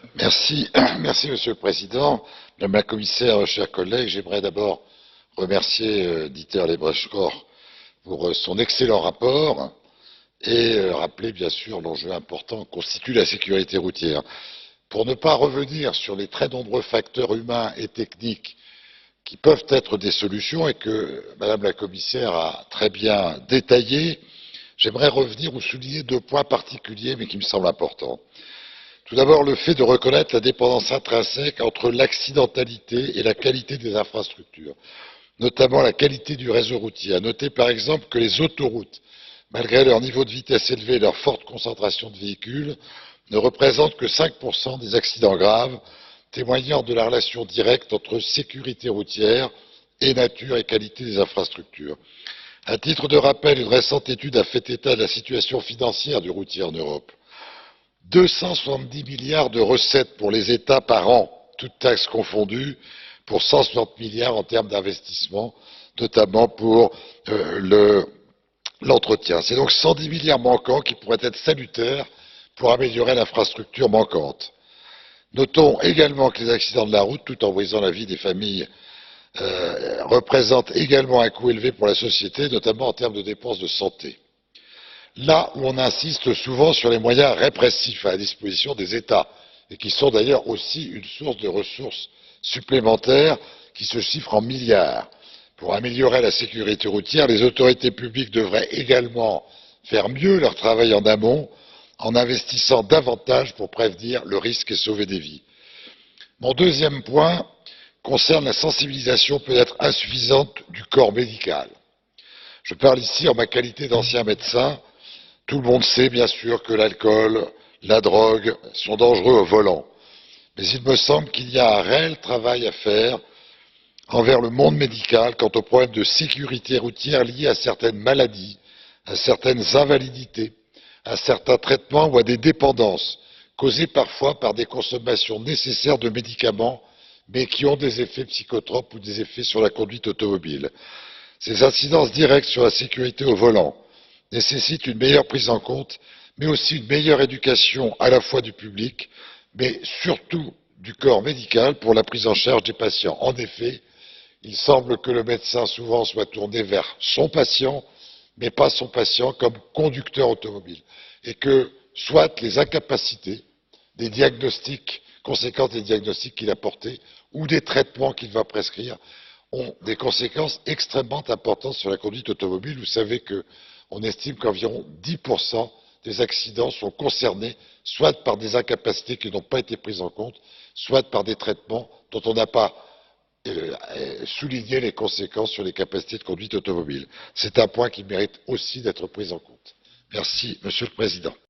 Monsieur le Président, Madame la Commissaire, chers collègues, j'aimerais d'abord remercier Dieter Lebrecht-Koch pour son excellent rapport et rappeler bien sûr l'enjeu important que constitue la sécurité routière. Pour ne pas revenir sur les très nombreux facteurs humains et techniques qui peuvent être des solutions et que Madame la Commissaire a très bien détaillés, j'aimerais revenir ou souligner deux points particuliers mais qui me semblent importants. Tout d'abord, le fait de reconnaître la dépendance intrinsèque entre l'accidentalité et la qualité des infrastructures, notamment la qualité du réseau routier. À noter par exemple que les autoroutes, malgré leur niveau de vitesse élevé et leur forte concentration de véhicules, ne représentent que 5% des accidents graves, témoignant de la relation directe entre sécurité routière et nature et qualité des infrastructures. À titre de rappel, une récente étude a fait état de la situation financière du routier en Europe. 270 milliards de recettes pour les États par an, toutes taxes confondues, pour 160 milliards en termes d'investissement, notamment pour l'entretien. C'est donc 110 milliards manquants qui pourraient être salutaires pour améliorer l'infrastructure manquante. Notons également que les accidents de la route, tout en brisant la vie des familles, représentent également un coût élevé pour la société, notamment en termes de dépenses de santé. Là où on insiste souvent sur les moyens répressifs à la disposition des États, et qui sont d'ailleurs aussi une source de ressources supplémentaires qui se chiffrent en milliards. Pour améliorer la sécurité routière, les autorités publiques devraient également faire mieux leur travail en amont, en investissant davantage pour prévenir le risque et sauver des vies. Mon deuxième point concerne la sensibilisation peut-être insuffisante du corps médical. Je parle ici en ma qualité d'ancien médecin. Tout le monde sait bien sûr que l'alcool, la drogue sont dangereux au volant. Mais il me semble qu'il y a un réel travail à faire envers le monde médical quant aux problèmes de sécurité routière liés à certaines maladies, à certaines invalidités, à certains traitements ou à des dépendances causées parfois par des consommations nécessaires de médicaments, mais qui ont des effets psychotropes ou des effets sur la conduite automobile. Ces incidences directes sur la sécurité au volant nécessitent une meilleure prise en compte, mais aussi une meilleure éducation à la fois du public, mais surtout du corps médical pour la prise en charge des patients. En effet, il semble que le médecin souvent soit tourné vers son patient, mais pas son patient comme conducteur automobile, et que soit les incapacités des diagnostics conséquents des diagnostics qu'il a portés ou des traitements qu'il va prescrire ont des conséquences extrêmement importantes sur la conduite automobile. Vous savez qu'on estime qu'environ 10% des accidents sont concernés soit par des incapacités qui n'ont pas été prises en compte, soit par des traitements dont on n'a pas souligné les conséquences sur les capacités de conduite automobile. C'est un point qui mérite aussi d'être pris en compte. Merci, Monsieur le Président.